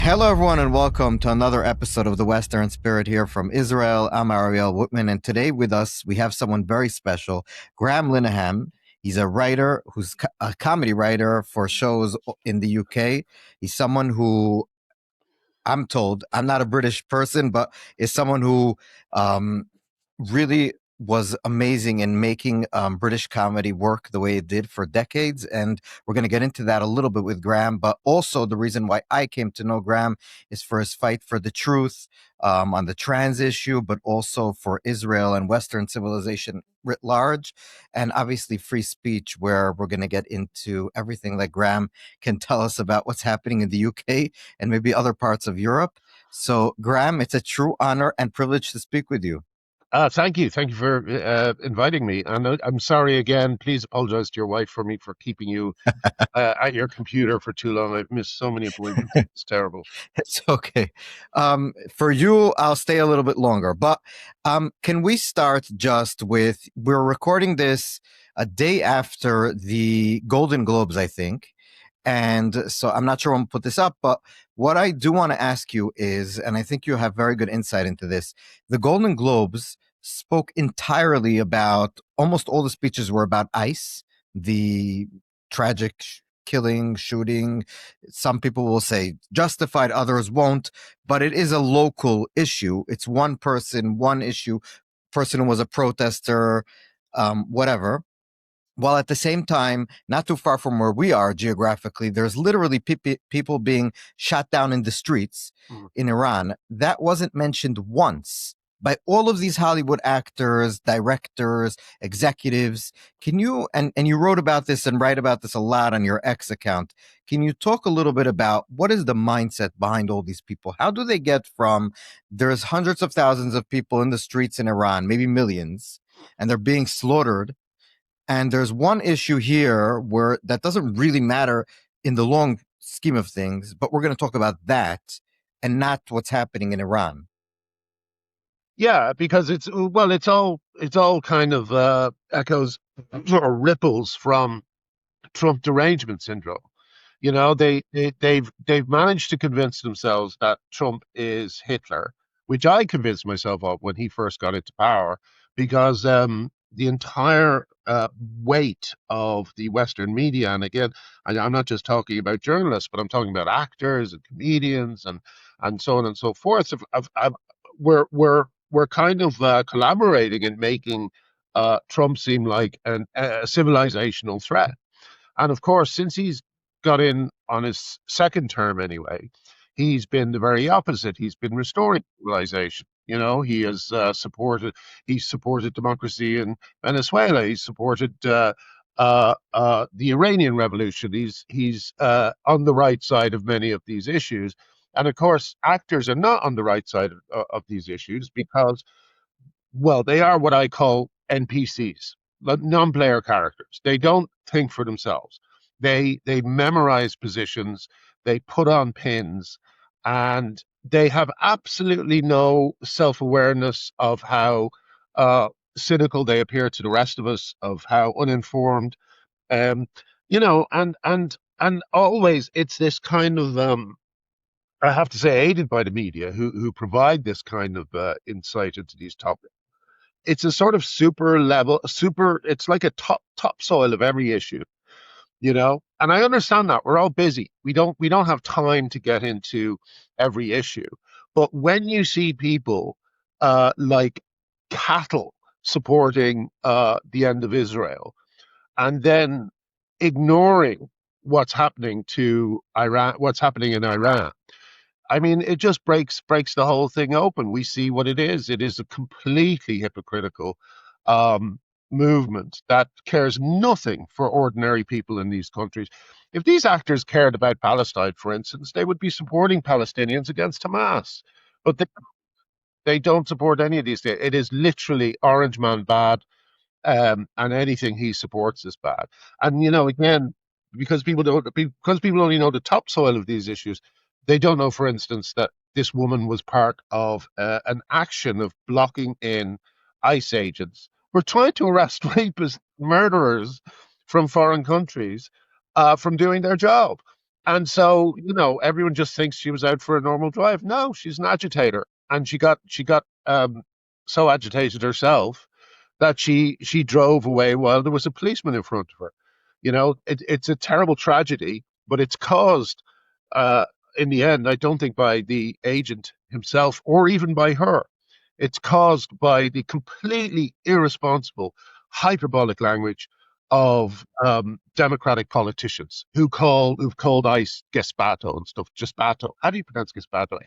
Hello, everyone, and welcome to another episode of The Western Spirit here from Israel. I'm Ariel Whitman, and today with us, we have someone very special, Graham Linehan. He's a writer who's a comedy writer for shows in the UK. He's someone who I'm told, I'm not a British person, but is someone who really was amazing in making British comedy work the way it did for decades. And we're going to get into that a little bit with Graham. But also, the reason why I came to know Graham is for his fight for the truth on the trans issue, but also for Israel and Western civilization writ large. And obviously, free speech, where we're going to get into everything that Graham can tell us about what's happening in the UK and maybe other parts of Europe. So, Graham, it's a true honor and privilege to speak with you. Thank you. Thank you for inviting me. And I'm sorry again. Please apologize to your wife for me for keeping you at your computer for too long. I've missed so many appointments. It's terrible. It's okay. For you, I'll stay a little bit longer. But can we start just with we're recording this a day after the Golden Globes, I think. And so I'm not sure when we'll put this up, but what I do want to ask you is, and I think you have very good insight into this, the Golden Globes spoke entirely about, almost all the speeches were about ICE, the tragic killing, shooting. Some people will say justified, others won't, but it is a local issue. It's one person, one issue, person who was a protester, whatever. While at the same time, not too far from where we are geographically, there's literally people being shot down in the streets in Iran. That wasn't mentioned once by all of these Hollywood actors, directors, executives. Can you, and you wrote about this and write about this a lot on your X account. Can you talk a little bit about what is the mindset behind all these people? How do they get from there's hundreds of thousands of people in the streets in Iran, maybe millions, and they're being slaughtered, and there's one issue here where that doesn't really matter in the long scheme of things, but we're going to talk about that and not what's happening in Iran. Yeah, because it's all kind of echoes or ripples from Trump derangement syndrome. You know, they've managed to convince themselves that Trump is Hitler, which I convinced myself of when he first got into power, because the entire weight of the Western media, and again, I'm not just talking about journalists, but I'm talking about actors and comedians and so on and so forth. We're kind of collaborating in making Trump seem like a civilizational threat. And of course, since he's got in on his second term anyway, he's been the very opposite. He's been restoring civilization. You know, he's supported democracy in Venezuela. He's supported the Iranian Revolution. He's on the right side of many of these issues. And of course, actors are not on the right side of these issues because, well, they are what I call NPCs, non-player characters. They don't think for themselves. They memorize positions, they put on pins, and they have absolutely no self-awareness of how cynical they appear to the rest of us, of how uninformed. Um, and always it's this kind of I have to say, aided by the media, who provide this kind of insight into these topics. It's a sort of super level, super. It's like a topsoil of every issue, you know. And I understand that we're all busy. We don't have time to get into every issue. But when you see people like cattle supporting the end of Israel, and then ignoring what's happening to Iran, what's happening in Iran, I mean, it just breaks the whole thing open. We see what it is. It is a completely hypocritical um, movement that cares nothing for ordinary people in these countries. If these actors cared about Palestine, for instance, they would be supporting Palestinians against Hamas. But they don't support any of these things. It is literally Orange Man bad, and anything he supports is bad. And you know, again, because people only know the topsoil of these issues, they don't know, for instance, that this woman was part of an action of blocking in ICE agents. We're trying to arrest rapists, murderers from foreign countries from doing their job. And so, everyone just thinks she was out for a normal drive. No, she's an agitator, and she got so agitated herself that she drove away while there was a policeman in front of her. It's a terrible tragedy, but it's caused, uh, in the end, I don't think by the agent himself or even by her. It's caused by the completely irresponsible, hyperbolic language of democratic politicians who've called ICE Gespato and stuff. Gespato. How do you pronounce Gespato?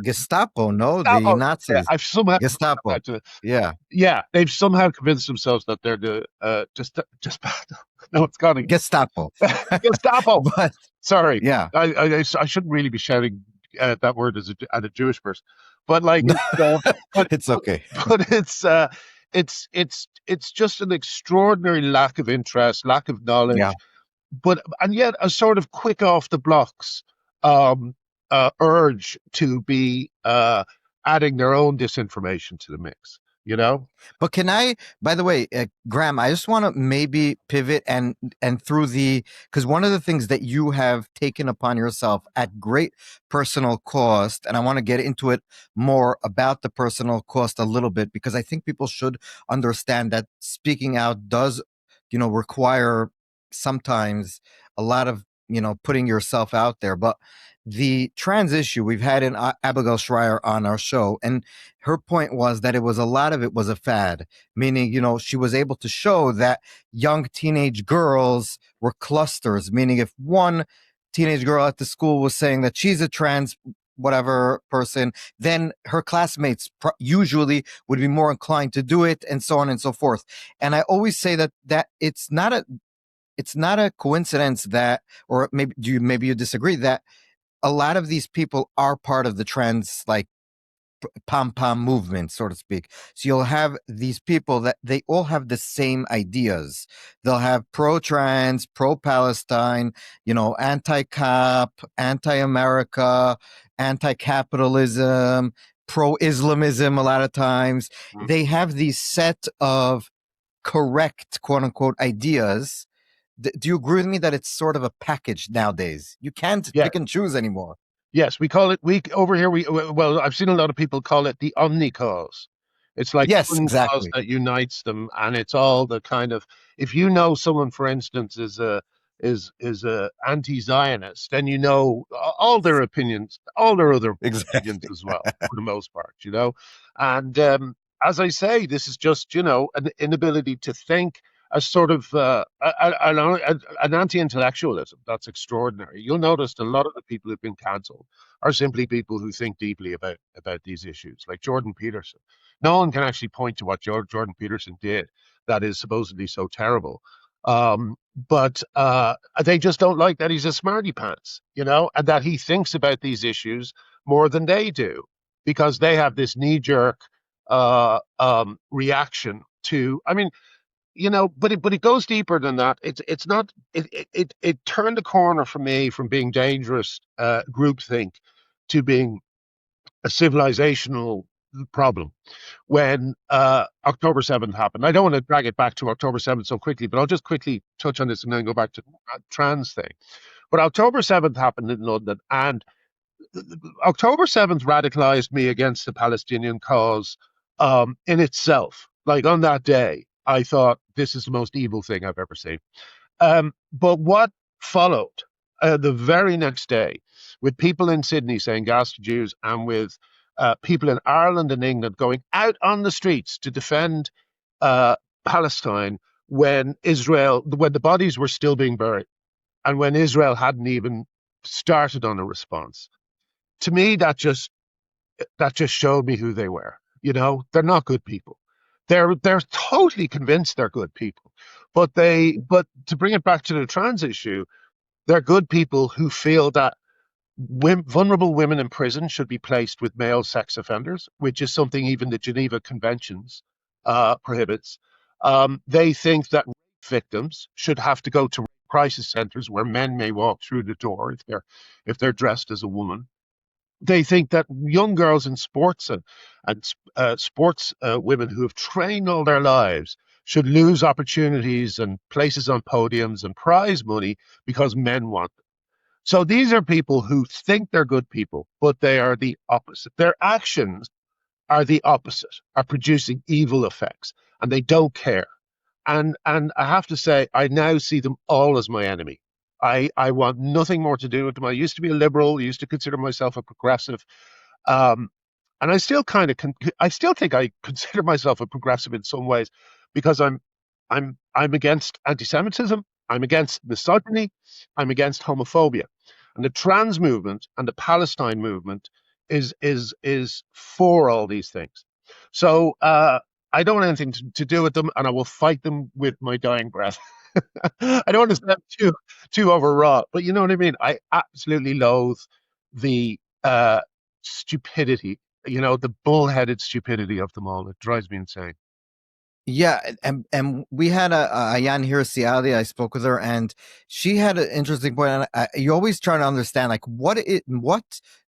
Gestapo, no, the Oh, yeah, Nazis. I've somehow Gestapo. Yeah. yeah, they've somehow convinced themselves that they're the just no, it's gone again. Gestapo. Gestapo. But Sorry, yeah. I shouldn't really be shouting that word at a Jewish person, but like but It's okay. but it's just an extraordinary lack of interest, lack of Yeah. knowledge, and yet a sort of quick off the blocks um, urge to be adding their own disinformation to the mix. You know? But can I, by the way, Graham, I just want to maybe pivot and through because one of the things that you have taken upon yourself at great personal cost, and I want to get into it more about the personal cost a little bit, because I think people should understand that speaking out does, require sometimes a lot of, putting yourself out there. But the trans issue, we've had Abigail Schreier on our show, and her point was that a lot of it was a fad, meaning, she was able to show that young teenage girls were clusters, meaning if one teenage girl at the school was saying that she's a trans whatever person, then her classmates usually would be more inclined to do it, and so on and so forth. And I always say that it's not a coincidence that, or maybe you disagree, that a lot of these people are part of the trans, like, pom pom movement, so to speak. So you'll have these people that they all have the same ideas. They'll have pro trans, pro Palestine, anti cop, anti America, anti capitalism, pro Islamism. A lot of times Mm. they have these set of correct, quote unquote, ideas. Do you agree with me that it's sort of a package nowadays? You can't Yeah. pick and choose anymore. Yes, we call it we over here. Well, I've seen a lot of people call it the omni cause. It's like Yes, one cause exactly. that unites them, and it's all the kind of if you know someone, for instance, is a anti-Zionist, then all their opinions, all their other opinions Exactly. as well, for the most part, And as I say, this is just an inability to think a sort of an anti-intellectualism that's extraordinary. You'll notice a lot of the people who've been cancelled are simply people who think deeply about these issues, like Jordan Peterson. No one can actually point to what Jordan Peterson did that is supposedly so terrible. But they just don't like that he's a smarty pants, and that he thinks about these issues more than they do, because they have this knee-jerk reaction to. I mean, but it goes deeper than that. It's not. It turned the corner for me from being dangerous groupthink to being a civilizational problem when October 7th happened. I don't want to drag it back to October 7th so quickly, but I'll just quickly touch on this and then go back to trans thing. But October 7th happened in London, and October 7th radicalized me against the Palestinian cause in itself. Like on that day, I thought this is the most evil thing I've ever seen. But what followed the very next day, with people in Sydney saying gas to Jews, and with people in Ireland and England going out on the streets to defend Palestine when the bodies were still being buried, and when Israel hadn't even started on a response. To me, that just showed me who they were. They're not good people. They're totally convinced they're good people, but to bring it back to the trans issue, they're good people who feel that vulnerable women in prison should be placed with male sex offenders, which is something even the Geneva Conventions prohibits. They think that rape victims should have to go to crisis centers where men may walk through the door if they're dressed as a woman. They think that young girls in sports and sports women who have trained all their lives should lose opportunities and places on podiums and prize money because men want them. So these are people who think they're good people, but they are the opposite. Their actions are the opposite, are producing evil effects, and they don't care. And I have to say, I now see them all as my enemy. I want nothing more to do with them. I used to be a liberal, used to consider myself a progressive. Um, and I still I still think I consider myself a progressive in some ways because I'm against anti-Semitism, I'm against misogyny, I'm against homophobia, and the trans movement and the Palestine movement is for all these things. So I don't want anything to do with them, and I will fight them with my dying breath. I don't want to sound too overwrought, but you know what I mean. I absolutely loathe the stupidity, the bullheaded stupidity of them all. It drives me insane. Yeah, and we had a Ayan Hirsi. I spoke with her, and she had an interesting point. And you always try to understand, like, what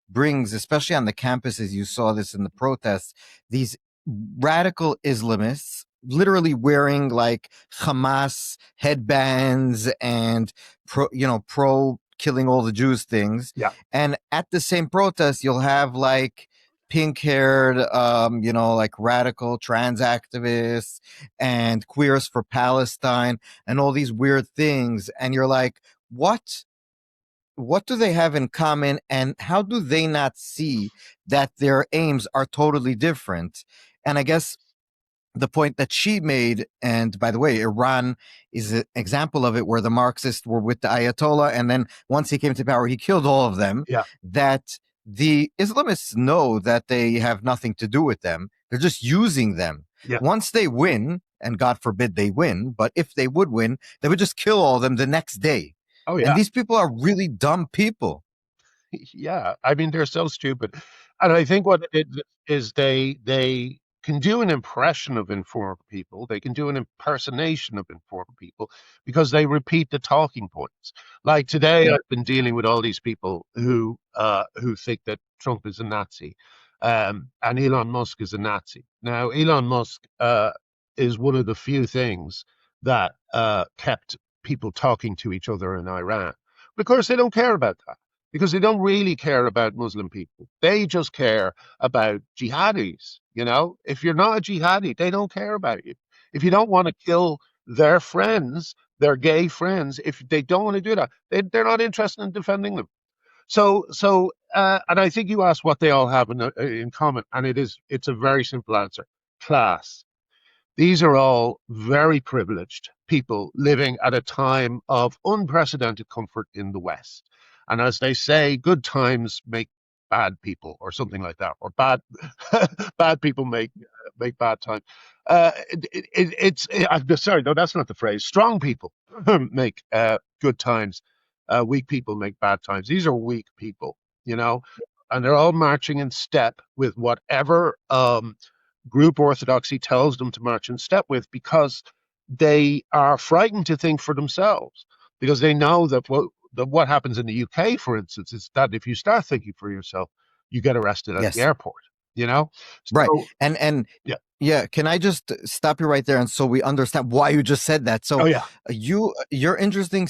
brings, especially on the campuses, you saw this in the protests, these radical Islamists literally wearing like Hamas headbands and pro killing all the Jews things, Yeah, and at the same protest, you'll have like pink haired, like radical trans activists and queers for Palestine and all these weird things. And you're like, what? What do they have in common? And how do they not see that their aims are totally different? And I guess the point that she made, and by the way, Iran is an example of it, where the Marxists were with the Ayatollah, and then once he came to power, he killed all of them. yeah, That the Islamists know that they have nothing to do with them. They're just using them. yeah. Once they win, and God forbid they win, but if they would win, they would just kill all of them the next day. Oh And yeah. these people are really dumb people. Yeah, I mean they're so stupid, and I think what it is they can do an impression of informed people. They can do an impersonation of informed people because they repeat the talking points. Like today, I've been dealing with all these people who think that Trump is a Nazi, and Elon Musk is a Nazi. Now, Elon Musk is one of the few things that kept people talking to each other in Iran. But of course, they don't care about that because they don't really care about Muslim people. They just care about jihadis. If you're not a jihadi, they don't care about you. If you don't want to kill their friends, their gay friends, if they don't want to do that, they're not interested in defending them. And I think you asked what they all have in common, and it's a very simple answer: class. These are all very privileged people living at a time of unprecedented comfort in the West. And as they say, good times make bad people, or something like that, or bad people make bad times. I'm sorry, no, that's not the phrase. Strong people make good times. Weak people make bad times. These are weak people, you know, and they're all marching in step with whatever group orthodoxy tells them to march in step with, because they are frightened to think for themselves, because they know that what happens in the UK, for instance, is that if you start thinking for yourself, you get arrested at the Yes. airport. You know, Right. so And yeah. yeah, can I just stop you right there, and so we understand why you just said that. Oh So yeah, you're interesting.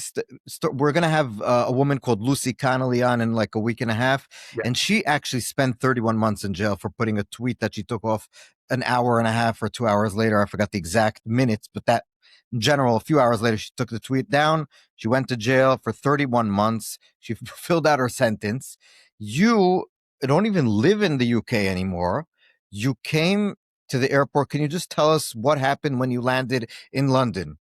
We're gonna have a woman called Lucy Connolly on in like a week and a half, yeah, and she actually spent 31 months in jail for putting a tweet that she took off an hour and a half or 2 hours later. I forgot the exact minutes, but that in general, a few hours later, she took the tweet down. She went to jail for 31 months. She filled out her sentence. You don't even live in the UK anymore. You came to the airport. Can you just tell us what happened when you landed in London?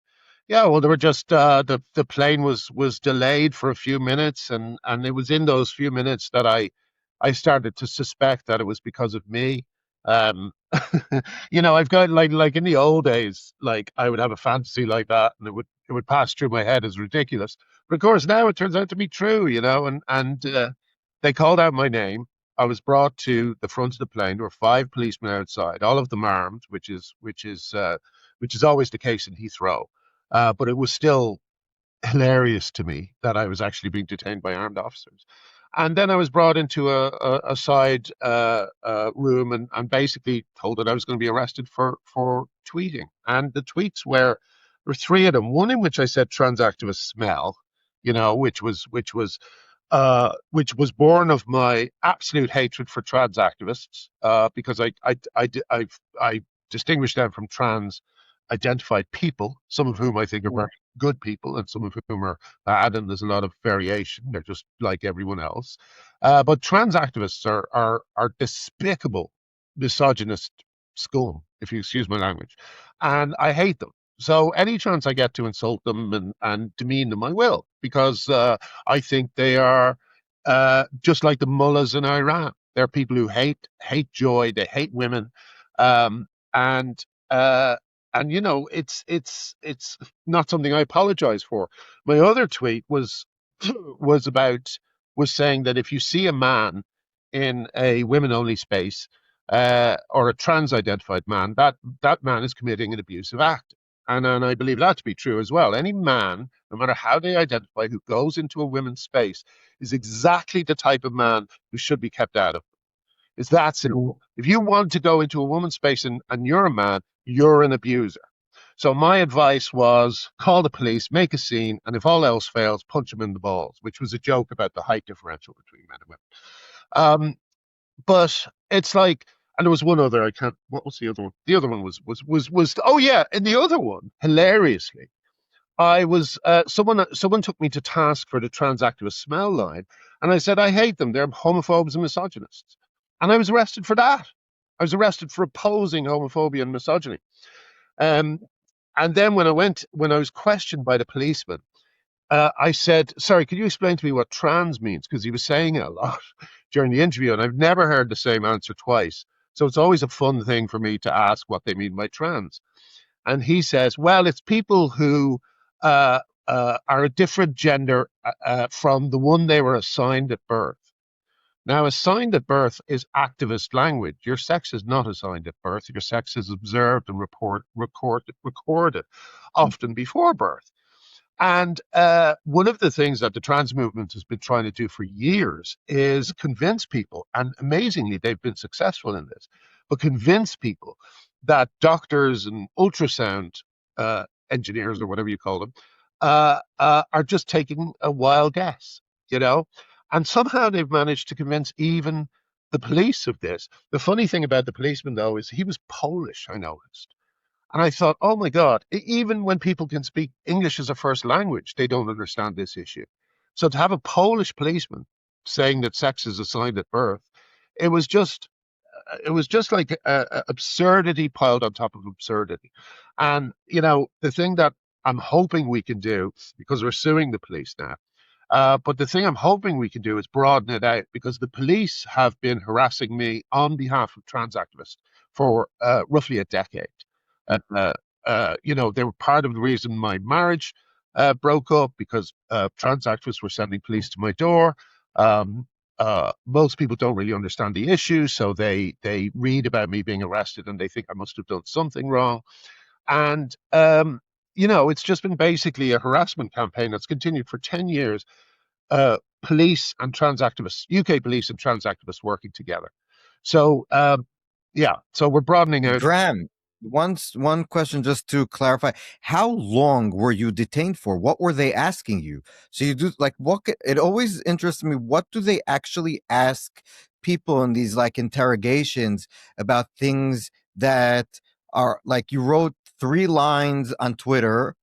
yeah. Well, they were just the plane was delayed for a few minutes, and it was in those few minutes that I started to suspect that it was because of me. Um, I've got like in the old days, like I would have a fantasy like that, and it would pass through my head as ridiculous. But of course, now it turns out to be true. And they called out my name. I was brought to the front of the plane. There were five policemen outside, all of them armed, which is always the case in Heathrow. But it was still hilarious to me that I was actually being detained by armed officers. And then I was brought into a side room and basically told that I was going to be arrested for tweeting. And the tweets there were three of them. One in which I said trans activist smell, which was which was born of my absolute hatred for trans activists, because I distinguish them from trans identified people, some of whom I think are very good people and some of whom are bad, and there's a lot of variation. They're just like everyone else. But trans activists are despicable, misogynist scum, if you excuse my language, and I hate them. So any chance I get to insult them and demean them, I will, because I think they are just like the mullahs in Iran. They're people who hate joy, they hate women, um, and uh, and you know it's not something I apologize for. My other tweet was was about was saying that if you see a man in a women-only space, or a trans-identified man, that man is committing an abusive act. And I believe that to be true as well. Any man, no matter how they identify, who goes into a women's space is exactly the type of man who should be kept out of. It's that simple. If you want to go into a woman's space and you're a man, you're an abuser. So my advice was call the police, make a scene, and if all else fails, punch them in the balls, which was a joke about the height differential between men and women. But it's like, and there was one other. I can't. What was the other one? The other one was. Oh yeah, and the other one, hilariously, I was someone took me to task for the trans activist smell line, and I said I hate them. They're homophobes and misogynists, and I was arrested for that. I was arrested for opposing homophobia and misogyny. Um, and then when I was questioned by the policeman, I said, "Sorry, could you explain to me what trans means?" Because he was saying it a lot during the interview, and I've never heard the same answer twice. So it's always a fun thing for me to ask what they mean by trans. And he says, well, it's people who uh, are a different gender from the one they were assigned at birth. Now, assigned at birth is activist language. Your sex is not assigned at birth. Your sex is observed and recorded, often before birth. And one of the things that the trans movement has been trying to do for years is convince people, and amazingly, they've been successful in this, but convince people that doctors and ultrasound engineers, or whatever you call them, are just taking a wild guess, you know? And somehow they've managed to convince even the police of this. The funny thing about the policeman, though, is he was Polish, I noticed. And I thought, oh my God, even when people can speak English as a first language, they don't understand this issue. So to have a Polish policeman saying that sex is assigned at birth, it was just it was just like absurdity piled on top of absurdity. And you know, the thing that I'm hoping we can do, because we're suing the police now, but the thing I'm hoping we can do is broaden it out, because the police have been harassing me on behalf of trans activists for roughly a decade. Uh, you know, they were part of the reason my marriage broke up, because trans activists were sending police to my door. Um, most people don't really understand the issue, so they read about me being arrested and they think I must have done something wrong. And you know, it's just been basically a harassment campaign that's continued for 10 years. Police and trans activists, UK police and trans activists working together. So yeah, so we're broadening out. Graham, one question just to clarify. How long were you detained for? What were they asking you? So you do like it always interests me, what do they actually ask people in these like interrogations about things that are like you wrote 3 lines on Twitter,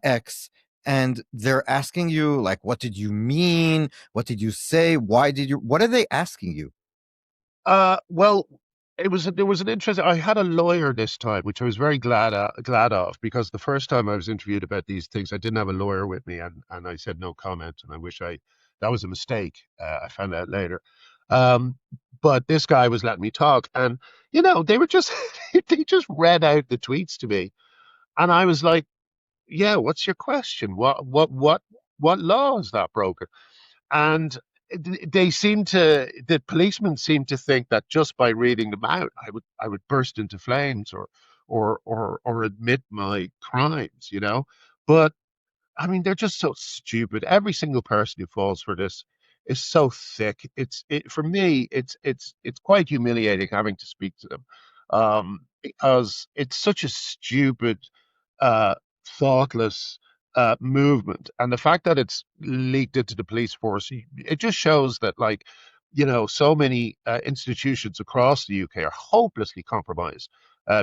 X, and they're asking you like what did you mean? What did you say? Why did you what are they asking you? Well, there was an interesting. I had a lawyer this time, which I was very glad of, because the first time I was interviewed about these things, I didn't have a lawyer with me, and I said no comment, and I wish I that was a mistake. I found out later. Um, but this guy was letting me talk, and you know they were just they just read out the tweets to me, and I was like, yeah, what's your question? What law is that broken? And the policemen seem to think that just by reading them out, I would burst into flames or admit my crimes, you know. But I mean, they're just so stupid. Every single person who falls for this is so thick. For me, it's quite humiliating having to speak to them, because it's such a stupid, uh, thoughtless, movement, and the fact that it's leaked into the police force, it just shows that, like, so many institutions across the UK are hopelessly compromised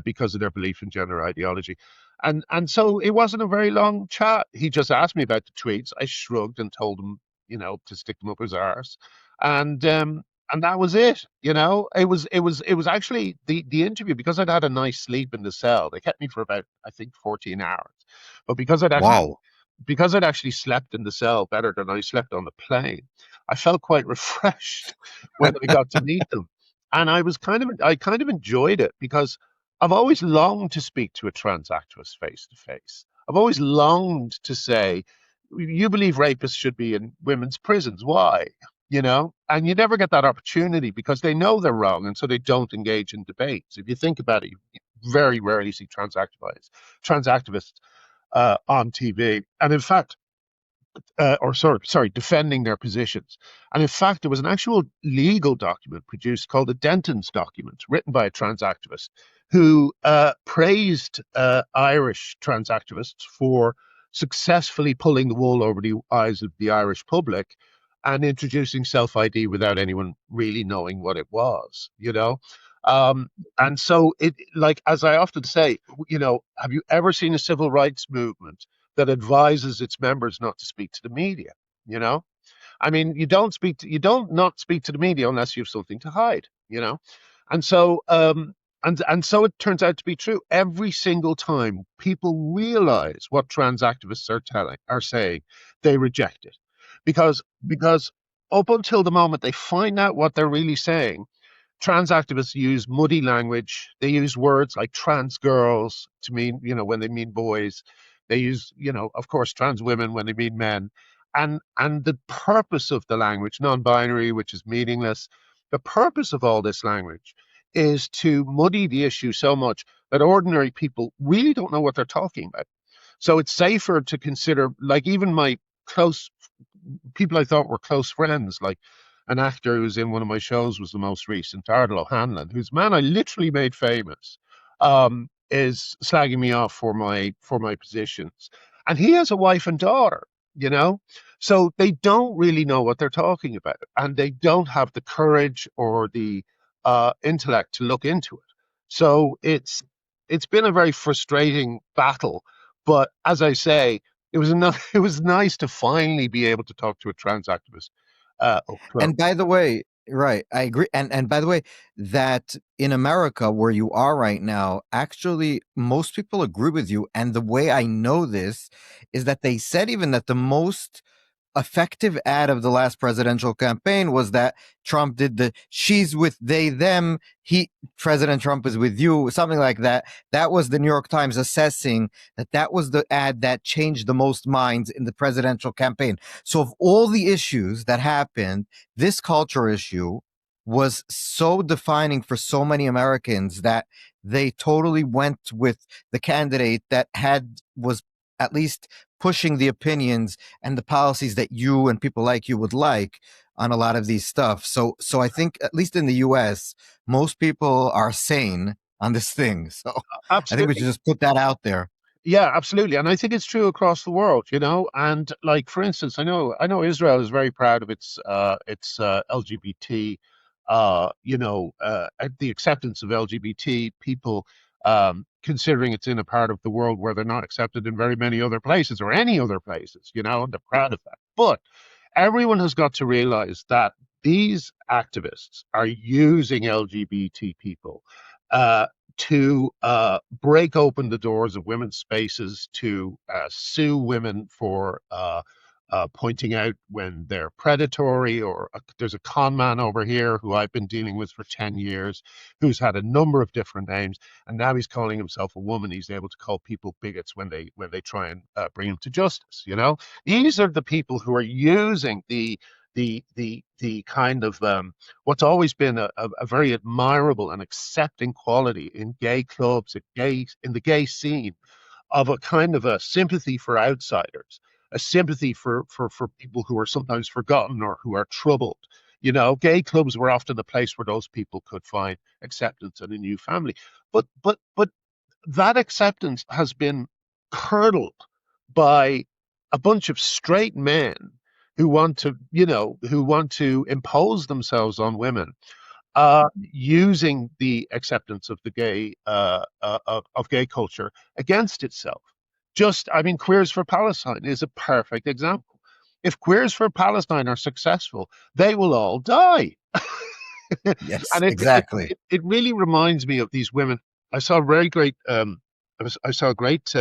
because of their belief in gender ideology. And so it wasn't a very long chat. He just asked me about the tweets. I shrugged and told him, to stick them up his arse, and and that was it. It was actually the interview, because I'd had a nice sleep in the cell. They kept me for about, I think, 14 hours, but Wow. because I'd actually slept in the cell better than I slept on the plane, I felt quite refreshed when I got to meet them. And I kind of enjoyed it, because I've always longed to speak to a trans activist face to face. I've always longed to say, you believe rapists should be in women's prisons. Why? And you never get that opportunity, because they know they're wrong, and so they don't engage in debates. If you think about it, you very rarely see trans activists on TV. And in fact, or sorry, defending their positions. And in fact, there was an actual legal document produced called the Denton's document, written by a trans activist who praised Irish trans activists for successfully pulling the wool over the eyes of the Irish public and introducing self ID without anyone really knowing what it was, Um, and so, like, as I often say, have you ever seen a civil rights movement that advises its members not to speak to the media? You know, I mean, you don't not speak to the media unless you have something to hide. And so, and so it turns out to be true. Every single time people realize what trans activists are saying, they reject it, because up until the moment they find out what they're really saying, trans activists use muddy language. They use words like trans girls to mean, when they mean boys. They use, of course, trans women when they mean men. And the purpose of the language, non-binary, which is meaningless, the purpose of all this language is to muddy the issue so much that ordinary people really don't know what they're talking about. So it's safer to consider, like, even my close people I thought were close friends, like an actor who's in one of my shows was the most recent, Ariel O'Hanlon, whose man I literally made famous, is slagging me off for my positions, and he has a wife and daughter, you know, so they don't really know what they're talking about, and they don't have the courage or the intellect to look into it. So it's been a very frustrating battle, but as I say, it was nice to finally be able to talk to a trans activist up close. And by the way, right, I agree. And by the way, that in America, where you are right now, actually, most people agree with you. And the way I know this is that they said even that the most effective ad of the last presidential campaign was that Trump did the "she's with they them, he President Trump is with you," something like that. That was the New York Times assessing that was the ad that changed the most minds in the presidential campaign. So of all the issues that happened, this culture issue was so defining for so many Americans that they totally went with the candidate that was at least pushing the opinions and the policies that you and people like you would like on a lot of these stuff. So I think at least in the US, most people are sane on this thing. So I think we should Absolutely. just put that out there. Yeah, absolutely. And I think it's true across the world, And, like, for instance, I know Israel is very proud of its LGBT, the acceptance of LGBT people, considering it's in a part of the world where they're not accepted in very many other places or any other places, and they're proud of that. But everyone has got to realize that these activists are using LGBT people uh, to break open the doors of women's spaces, to sue women for pointing out when they're predatory, or there's a con man over here who I've been dealing with for 10 years, who's had a number of different names, and now he's calling himself a woman. He's able to call people bigots when they try and bring him to justice. These are the people who are using the kind of what's always been a very admirable and accepting quality in gay clubs, in the gay scene, of a kind of a sympathy for outsiders, a sympathy for people who are sometimes forgotten or who are troubled. Gay clubs were often the place where those people could find acceptance and a new family. But that acceptance has been curdled by a bunch of straight men who want to, who want to impose themselves on women, using the acceptance of the gay of gay culture against itself. Just, I mean, Queers for Palestine is a perfect example. If Queers for Palestine are successful, they will all die. Yes, And exactly. it really reminds me of these women. I saw a very great I saw a great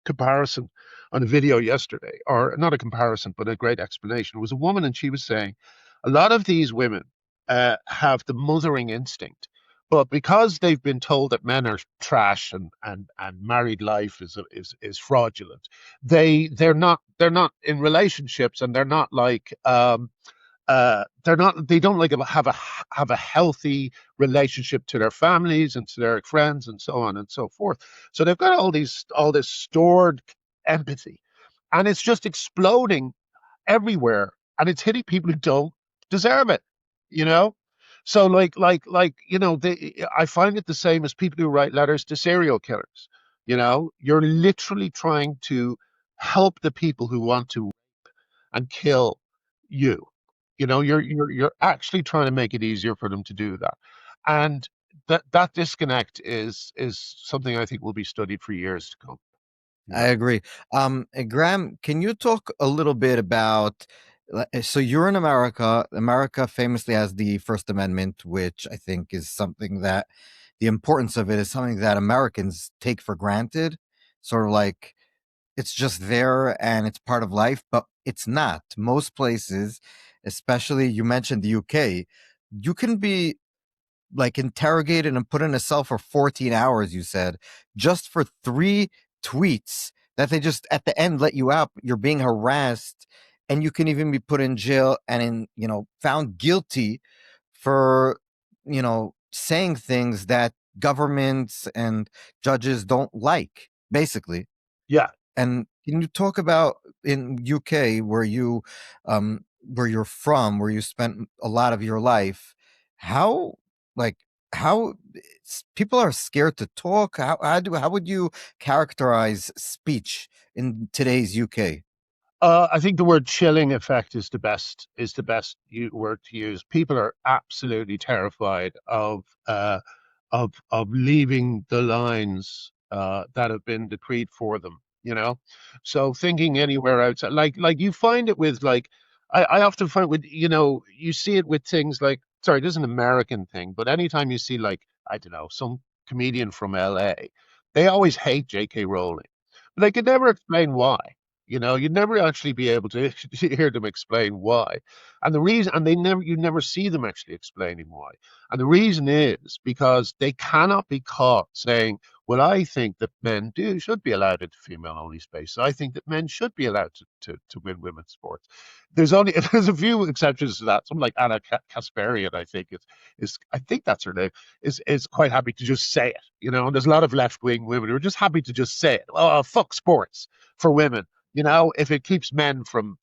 comparison on a video yesterday, or not a comparison, but a great explanation. It was a woman, and she was saying a lot of these women have the mothering instinct, but because they've been told that men are trash and married life is fraudulent, they're not in relationships, and they don't like have a healthy relationship to their families and to their friends and so on and so forth. So they've got all this stored empathy, and it's just exploding everywhere, and it's hitting people who don't deserve it, you know. So I find it the same as people who write letters to serial killers. You're literally trying to help the people who want to and kill you. You're actually trying to make it easier for them to do that. And that disconnect is something I think will be studied for years to come. You I know. agree. Graham, can you talk a little bit about? So you're in America. America famously has the First Amendment, which I think is something that the importance of it is something that Americans take for granted. Sort of like it's just there and it's part of life, but it's not. Most places, especially you mentioned the UK, you can be like interrogated and put in a cell for 14 hours, you said, just for three tweets that they just at the end let you out. You're being harassed, and you can even be put in jail and found guilty for, saying things that governments and judges don't like, basically. Yeah. And can you talk about in UK where you're from, where you spent a lot of your life, how like how people are scared to talk? How would you characterize speech in today's UK? I think the word chilling effect is the best word to use. People are absolutely terrified of leaving the lines that have been decreed for them. So thinking anywhere outside, like you find it with like I often find with you see it with things like, sorry, this is an American thing, but anytime you see, like, I don't know, some comedian from LA, they always hate J.K. Rowling, but they could never explain why. You'd never actually be able to hear them explain why. And the reason, and you never see them actually explaining why. And the reason is because they cannot be caught saying, well, I think that men should be allowed into female only spaces. I think that men should be allowed to win women's sports. There's a few exceptions to that. Someone like Anna Kasparian, I think I think that's her name, is quite happy to just say it. And there's a lot of left wing women who are just happy to just say it. Oh, fuck sports for women. If it keeps men from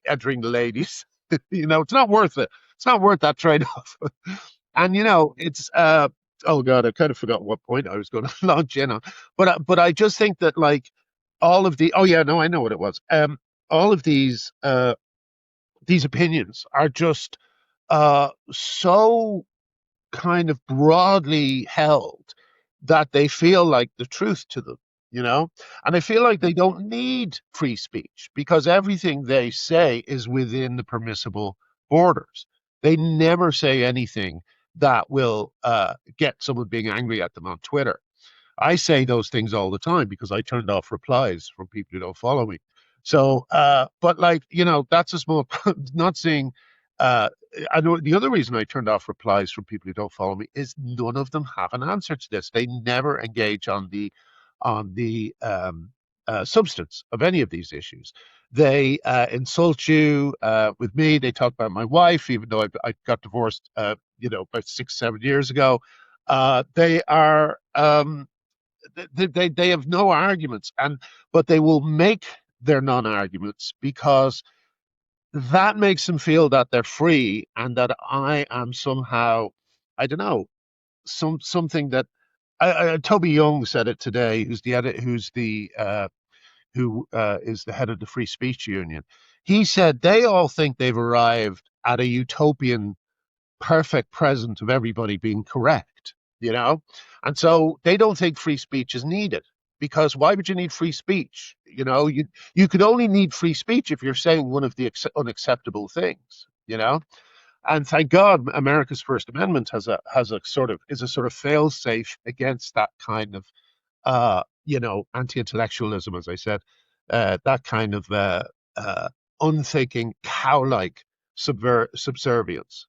entering the ladies, it's not worth it. It's not worth that trade-off. And it's oh god, I kind of forgot what point I was going to launch in on, but I just think that, like, all of the oh yeah, no, I know what it was. All of these opinions are just so kind of broadly held that they feel like the truth to them, and I feel like they don't need free speech because everything they say is within the permissible borders. They never say anything that will get someone being angry at them on Twitter. I say those things all the time because I turned off replies from people who don't follow me. So, but like, that's a small, not saying, uh, I know the other reason I turned off replies from people who don't follow me is none of them have an answer to this. They never engage on the substance of any of these issues. They insult you. With me, they talk about my wife, even though I got divorced, about 6, 7 years ago. They are they have no arguments, but they will make their non-arguments because that makes them feel that they're free and that I am somehow, I don't know, something that Toby Young said it today, who's the who is the head of the Free Speech Union. He said they all think they've arrived at a utopian perfect present of everybody being correct, you know? And so they don't think free speech is needed, because why would you need free speech? You could only need free speech if you're saying one of the unacceptable things, you know? And thank God America's First Amendment has a sort of is a sort of fail safe against that kind of anti-intellectualism, as I said, that kind of uh, unthinking, cow-like subservience.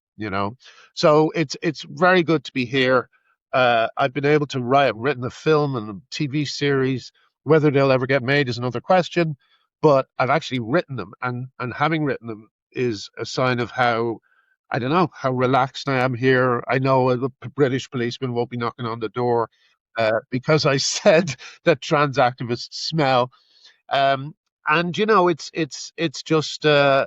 So it's very good to be here. I've been able to write. I've written a film and a TV series. Whether they'll ever get made is another question. But I've actually written them, and having written them is a sign of how, I don't know, how relaxed I am here. I know a British policeman won't be knocking on the door because I said that trans activists smell. Um, and it's just a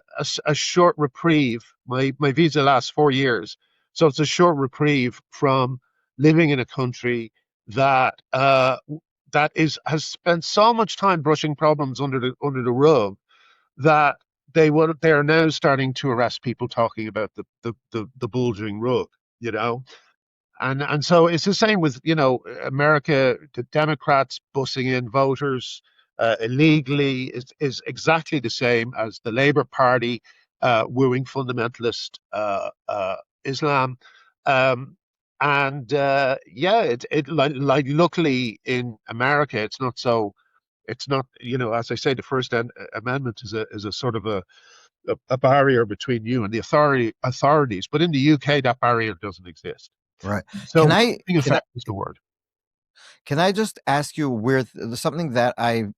short reprieve. My visa lasts 4 years, so it's a short reprieve from living in a country that has spent so much time brushing problems under the rug that they are now starting to arrest people talking about the bulging rug. You know, and so it's the same with, America. The Democrats bussing in voters illegally is exactly the same as the Labour Party wooing fundamentalist Islam. Um, and yeah, it like luckily in America, it's not, as I say, the First Amendment is a sort of a barrier between you and the authorities. But in the UK, that barrier doesn't exist. Right. Can So I being can I effective is the word. can I just ask you with something that I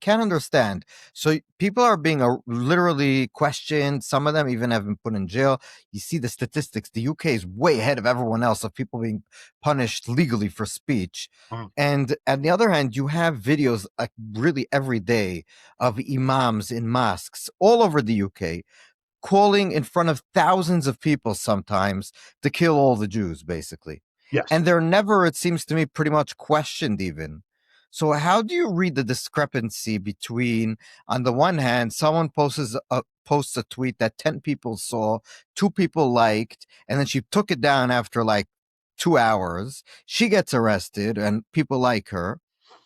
can't understand? So people are being literally questioned. Some of them even have been put in jail. You see the statistics. The UK is way ahead of everyone else of people being punished legally for speech. Mm. And on the other hand, you have videos like really every day of imams in mosques all over the UK calling in front of thousands of people sometimes to kill all the Jews, basically. Yes. And they're never, it seems to me, pretty much questioned even. So how do you read the discrepancy between, on the one hand, someone posts a tweet that 10 people saw, 2 people liked, and then she took it down after like 2 hours. She gets arrested and people like her.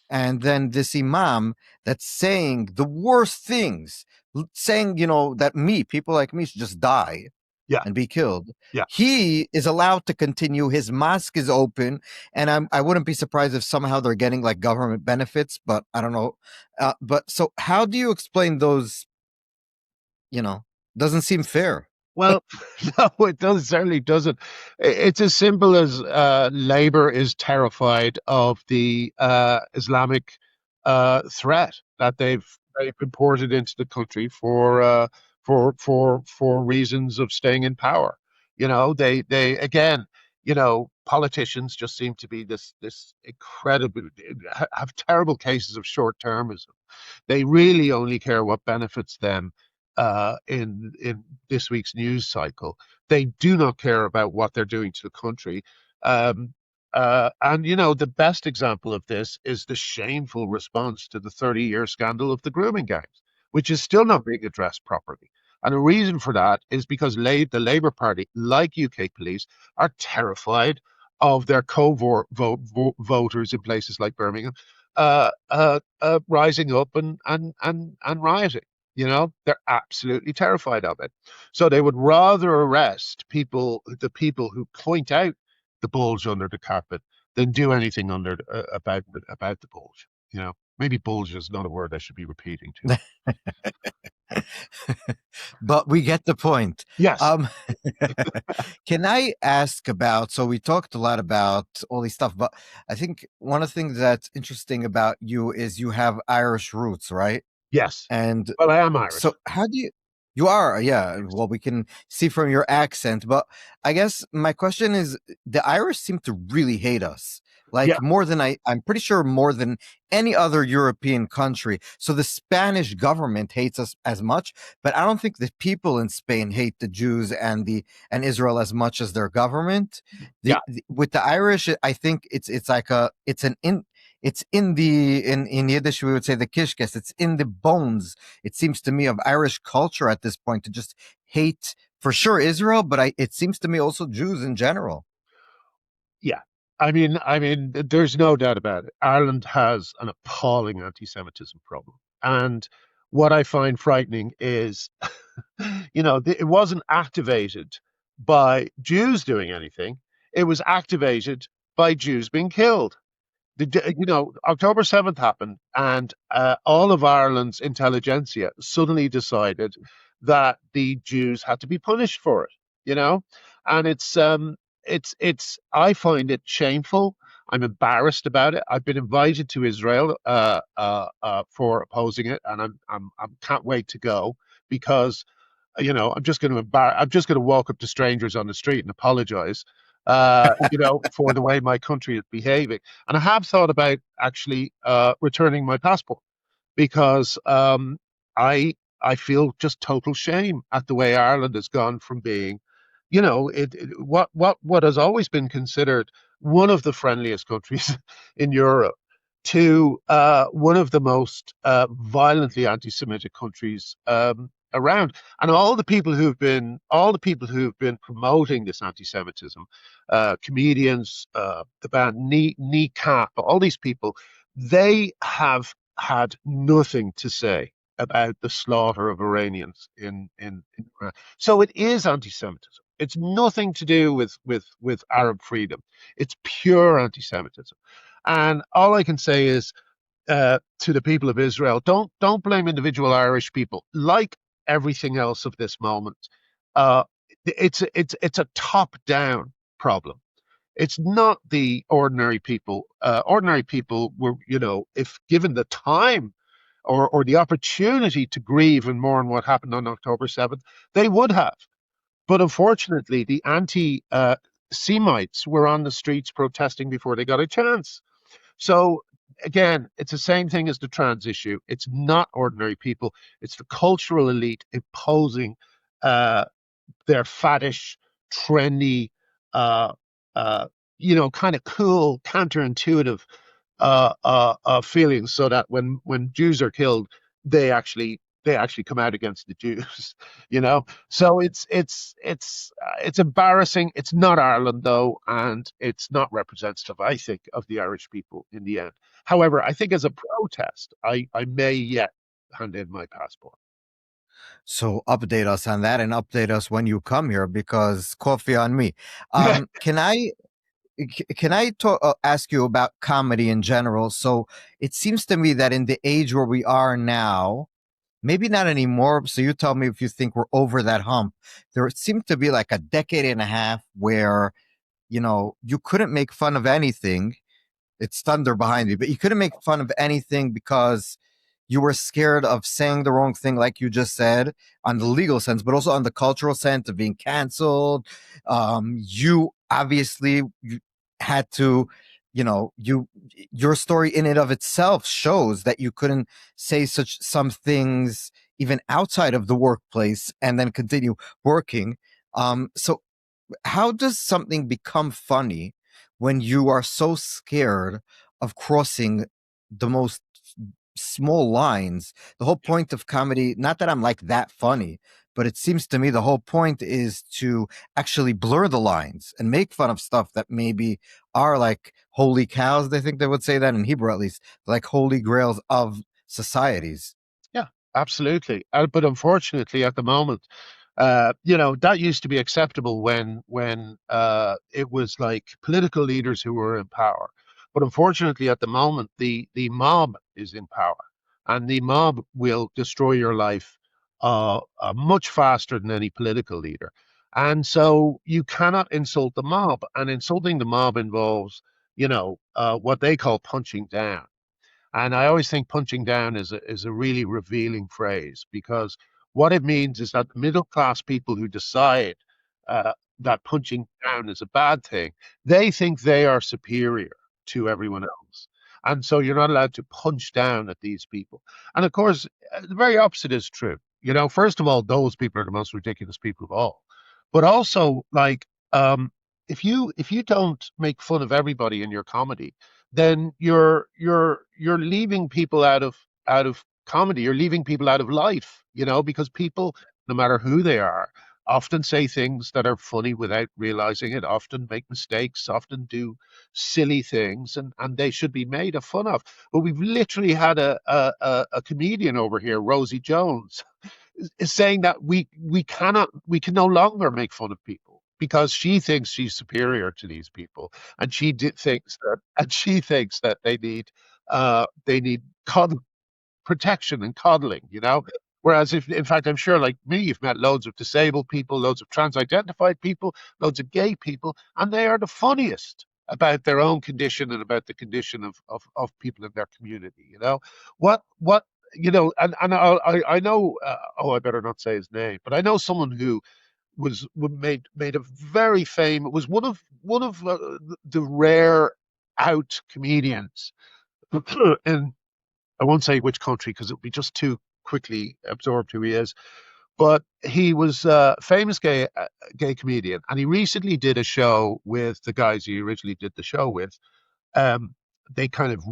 And then this imam that's saying the worst things, saying, that people like me should just die Yeah. and be killed. Yeah. He is allowed to continue. His mosque is open, and I wouldn't be surprised if somehow they're getting like government benefits, but I don't know. But so, how do you explain those? Doesn't seem fair. Well, no, it does certainly doesn't. It's as simple as Labour is terrified of the Islamic threat that they've imported into the country for reasons of staying in power. They again, politicians just seem to be this incredible have terrible cases of short termism. They really only care what benefits them in this week's news cycle. They do not care about what they're doing to the country. And the best example of this is the shameful response to the 30-year scandal of the grooming gangs, which is still not being addressed properly. And a reason for that is because the Labour Party, like UK police, are terrified of their co-voters in places like Birmingham rising up and rioting. They're absolutely terrified of it. So they would rather arrest the people who point out the bulge under the carpet than do anything about the bulge. Maybe bulge is not a word I should be repeating too much. But we get the point. Yes, Um, can I ask about? So we talked a lot about all these stuff, but I think one of the things that's interesting about you is you have Irish roots, right? yes. And Well, I am Irish. so how do you are, yeah, Yes. well, we can see from your accent, but I guess my question is the Irish seem to really hate us. Yeah, Like more than I'm pretty sure more than any other European country. So the Spanish government hates us as much, but I don't think the people in Spain hate the Jews and Israel as much as their government. yeah, With the Irish, I think it's like it's an it's in the in Yiddish we would say the kishkes. It's in the bones. It seems to me of Irish culture at this point to just hate for sure Israel, but it seems to me also Jews in general. Yeah. There's no doubt about it. Ireland has an appalling anti-Semitism problem. And what I find frightening is, it wasn't activated by Jews doing anything. It was activated by Jews being killed. October 7th happened, and all of Ireland's intelligentsia suddenly decided that the Jews had to be punished for it. You know, and I find it shameful. I'm embarrassed about it. I've been invited to Israel for opposing it, and I'm can't wait to go because I'm just going to walk up to strangers on the street and apologize, for the way my country is behaving. And I have thought about actually returning my passport because I feel just total shame at the way Ireland has gone from being, what has always been considered one of the friendliest countries in Europe to one of the most violently anti-Semitic countries around. And all the people who've been promoting this anti-Semitism, comedians, the band Kneecap, all these people, they have had nothing to say about the slaughter of Iranians in Iran. So it is anti-Semitism. It's nothing to do with Arab freedom. It's pure anti-Semitism. And all I can say is to the people of Israel, don't blame individual Irish people. Like everything else of this moment, uh, it's a top-down problem. It's not the ordinary people. Ordinary people were, if given the time or the opportunity to grieve and mourn what happened on October 7th, they would have. But unfortunately, the anti-Semites were on the streets protesting before they got a chance. So again, it's the same thing as the trans issue. It's not ordinary people. It's the cultural elite imposing uh, their faddish, trendy, uh, uh, kind of cool, counterintuitive feelings, so that when Jews are killed, they actually come out against the Jews. So it's embarrassing. It's not Ireland though, and it's not representative, I think, of the Irish people in the end. However, I think as a protest, I may yet hand in my passport. So update us on that and update us when you come here because coffee on me. Can I ask you about comedy in general? So it seems to me that in the age where we are now, maybe not anymore. So you tell me if you think we're over that hump. There seemed to be like a decade and a half where, you couldn't make fun of anything. It's thunder behind me, but you couldn't make fun of anything because you were scared of saying the wrong thing, like you just said, on the legal sense, but also on the cultural sense of being canceled. You obviously you had to, your story in and of itself shows that you couldn't say some things even outside of the workplace and then continue working. So how does something become funny when you are so scared of crossing the most small lines? The whole point of comedy, not that I'm like that funny, but it seems to me the whole point is to actually blur the lines and make fun of stuff that maybe are like holy cows. They think they would say that in Hebrew, at least, like holy grails of societies. Yeah, absolutely. But unfortunately, at the moment, that used to be acceptable when it was like political leaders who were in power. But unfortunately, at the moment, the mob is in power, and the mob will destroy your life much faster than any political leader. And so you cannot insult the mob, and insulting the mob involves, what they call punching down. And I always think punching down is a really revealing phrase because what it means is that the middle class people who decide that punching down is a bad thing, they think they are superior to everyone else. And so you're not allowed to punch down at these people. And of course, the very opposite is true. First of all, those people are the most ridiculous people of all. But also, like, if you don't make fun of everybody in your comedy, then you're leaving people out of comedy. You're leaving people out of life, you know, because people, no matter who they are, often say things that are funny without realizing it, often make mistakes, often do silly things, and they should be made a fun of. But we've literally had a comedian over here, Rosie Jones, is saying that we can no longer make fun of people because she thinks she's superior to these people, and she thinks that they need protection and coddling, you know. Whereas, if in fact, I'm sure, like me, you've met loads of disabled people, loads of trans-identified people, loads of gay people, and they are the funniest about their own condition and about the condition of people in their community. You know, what you know, and I know. Oh, I better not say his name, but I know someone who made a very famous, was one of the rare out comedians in, I won't say which country because it would be just too quickly absorbed who he is. But he was a famous gay comedian, and he recently did a show with the guys he originally did the show with. Um, they kind of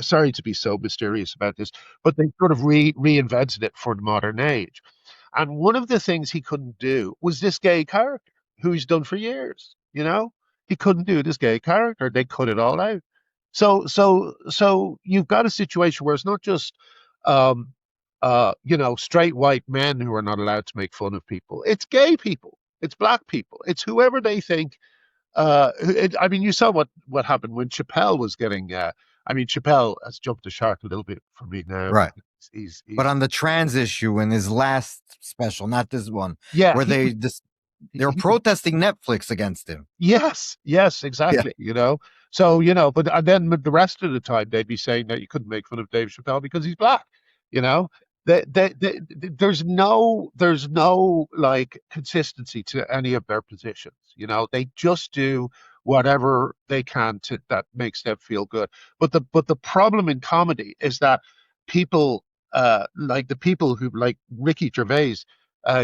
sorry to be so mysterious about this, but they sort of reinvented it for the modern age. And one of the things he couldn't do was this gay character who he's done for years. You know, he couldn't do this gay character. They cut it all out. So you've got a situation where it's not just, um, you know, straight white men who are not allowed to make fun of people. It's gay people. It's black people. It's whoever they think. I mean, you saw what happened when Chappelle was getting. I mean, Chappelle has jumped the shark a little bit for me now. Right. But He's on the trans issue in his last special, not this one, yeah, where they were he was. protesting Netflix against him. Yes, yes, Yeah. exactly. You know, so you know, but and then the rest of the time they'd be saying that you couldn't make fun of Dave Chappelle because he's black. You know, there's no like consistency to any of their positions. You know, they just do whatever they can to that makes them feel good. But the problem in comedy is that people, like the people who like Ricky Gervais,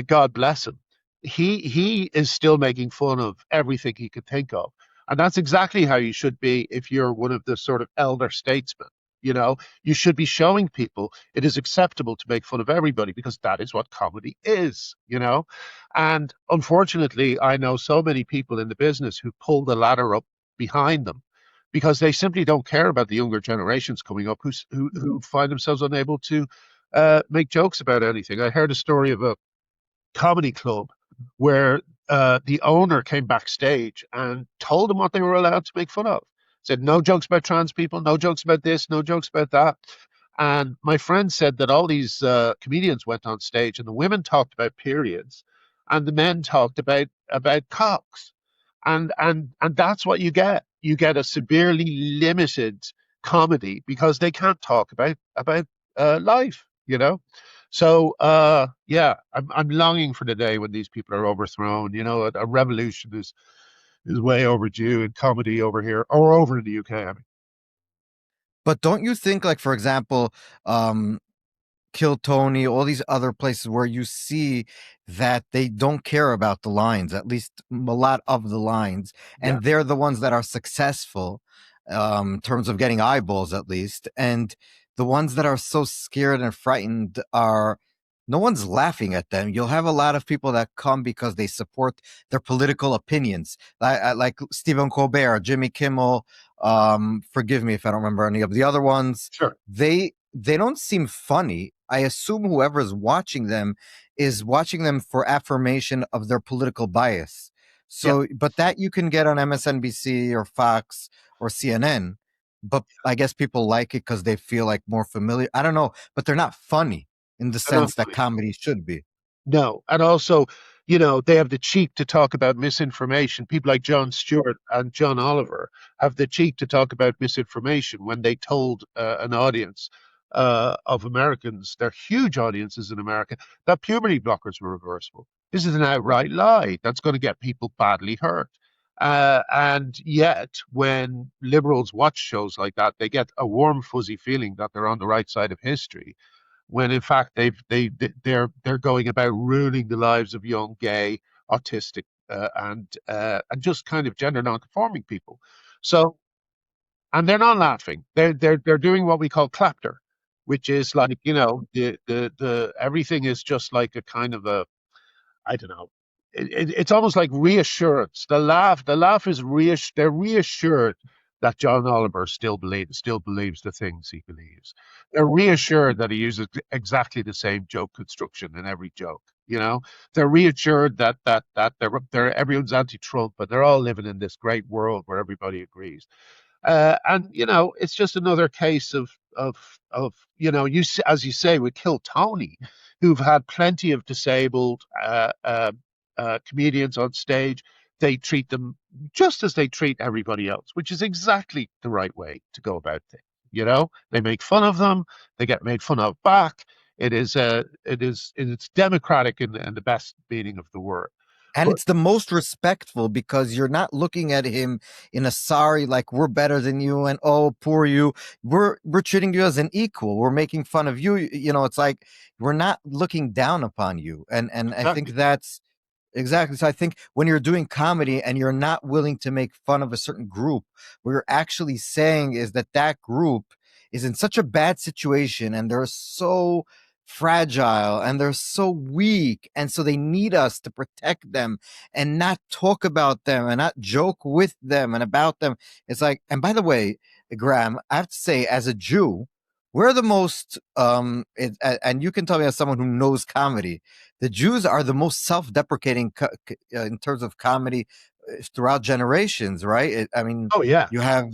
God bless him, he is still making fun of everything he could think of. And that's exactly how you should be if you're one of the sort of elder statesmen. You know, you should be showing people it is acceptable to make fun of everybody because that is what comedy is, you know. And unfortunately, I know so many people in the business who pull the ladder up behind them because they simply don't care about the younger generations coming up who find themselves unable to make jokes about anything. I heard a story of a comedy club where the owner came backstage and told them what they were allowed to make fun of. Said no jokes about trans people, no jokes about this, no jokes about that. And my friend said that all these comedians went on stage, and the women talked about periods, and the men talked about cocks, and that's what you get. You get a severely limited comedy because they can't talk about life, you know. So yeah, I'm longing for the day when these people are overthrown. You know, a revolution is way overdue in comedy over here or over in the UK. I mean, But don't you think, like, for example, um, Kill Tony, all these other places where you see that they don't care about the lines, at least a lot of the lines, yeah, and they're the ones that are successful, in terms of getting eyeballs, at least. And the ones that are so scared and frightened are no one's laughing at them. You'll have a lot of people that come because they support their political opinions, like Stephen Colbert, Jimmy Kimmel. Forgive me if I don't remember any of the other ones. sure, They don't seem funny. I assume whoever's watching them is watching them for affirmation of their political bias. yeah. So, but that you can get on MSNBC or Fox or CNN. But I guess people like it because they feel like more familiar. I don't know, but they're not funny in the I know. sense that comedy should be. No, and also, you know, they have the cheek to talk about misinformation. People like Jon Stewart and John Oliver have the cheek to talk about misinformation when they told an audience of Americans, they're huge audiences in America, that puberty blockers were reversible. This is an outright lie that's going to get people badly hurt. And yet, when liberals watch shows like that, they get a warm, fuzzy feeling that they're on the right side of history when in fact they're going about ruining the lives of young gay, autistic, and just kind of gender non-conforming people. So and they're not laughing. They're doing what we call clapter, which is like, the everything is just like a kind of a, I don't know. It's almost like reassurance. The laugh is they're reassured that John Oliver still believes the things he believes. They're reassured that he uses exactly the same joke construction in every joke. They're reassured that they're everyone's anti-Trump, but they're all living in this great world where everybody agrees. And it's just another case of as you say, with Kill Tony, who've had plenty of disabled comedians on stage. They treat them just as they treat everybody else, which is exactly the right way to go about things. They make fun of them, they get made fun of back. It's democratic in the best meaning of the word. And But it's the most respectful because you're not looking at him in a sorry, like we're better than you and oh, poor you. We're treating you as an equal. We're making fun of you. It's like we're not looking down upon you. And I think exactly, that's exactly. So I think when you're doing comedy and you're not willing to make fun of a certain group, what you're actually saying is that that group is in such a bad situation and they're so fragile and they're so weak. And so they need us to protect them and not talk about them and not joke with them and about them. It's like, and by the way, Graham, I have to say, as a Jew, we're the most, and you can tell me as someone who knows comedy, the Jews are the most self-deprecating in terms of comedy throughout generations, right? I mean, oh yeah. you have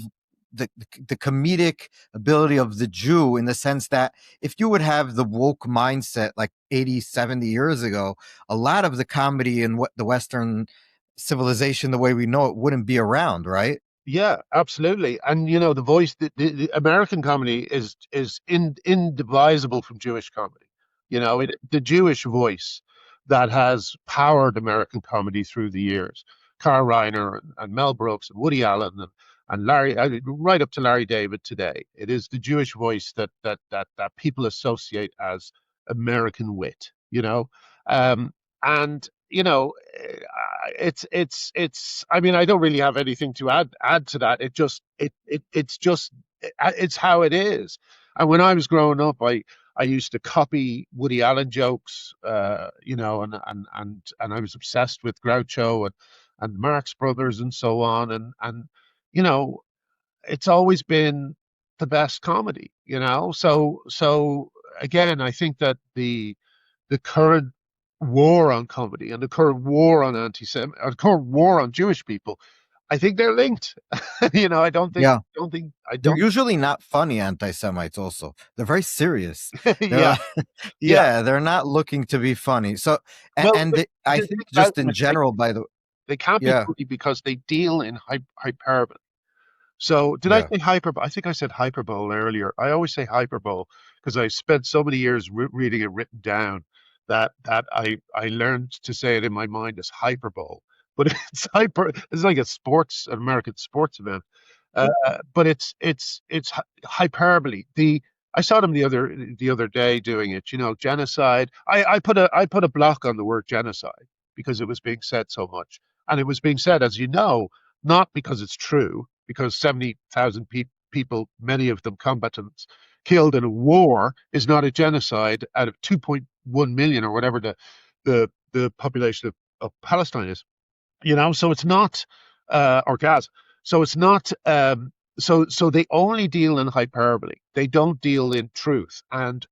the comedic ability of the Jew in the sense that if you would have the woke mindset like 80, 70 years ago, a lot of the comedy in what the Western civilization, the way we know it, wouldn't be around, right? Yeah, absolutely. And the voice, the American comedy is indivisible from Jewish comedy. The Jewish voice that has powered American comedy through the years. Carl Reiner and Mel Brooks and Woody Allen and Larry, right up to Larry David today. It is the Jewish voice that people associate as American wit. Um, and it's I mean, I don't really have anything to add to that. It's how it is. And when I was growing up, I used to copy Woody Allen jokes, and I was obsessed with Groucho and Marx Brothers and so on. And you know it's always been the best comedy. So again, I think that the current war on comedy and the current war on the current war on Jewish people, I think they're linked. I don't think, Yeah. don't think, I They're don't. usually not funny anti-Semites also. They're very serious. They're Yeah, like, yeah. yeah, they're not looking to be funny. So, Well, I the think thing about just them in is they general, by the they can't be yeah, funny because they deal in hyperbole. So did I yeah. say hyperbole? I think I said hyperbole earlier. I always say hyperbole because I spent so many years reading it written down that I learned to say it in my mind as hyperbole. But it's hyper. It's like an American sports event. But it's hyperbole. I saw them the other day doing it. Genocide. I put a block on the word genocide because it was being said so much, and it was being said, as you know, not because it's true, because 70,000 people, many of them combatants, killed in a war is not a genocide out of 2.1 million or whatever the population of Palestine is. So it's not, or Gaza. So it's not. So they only deal in hyperbole. They don't deal in truth. And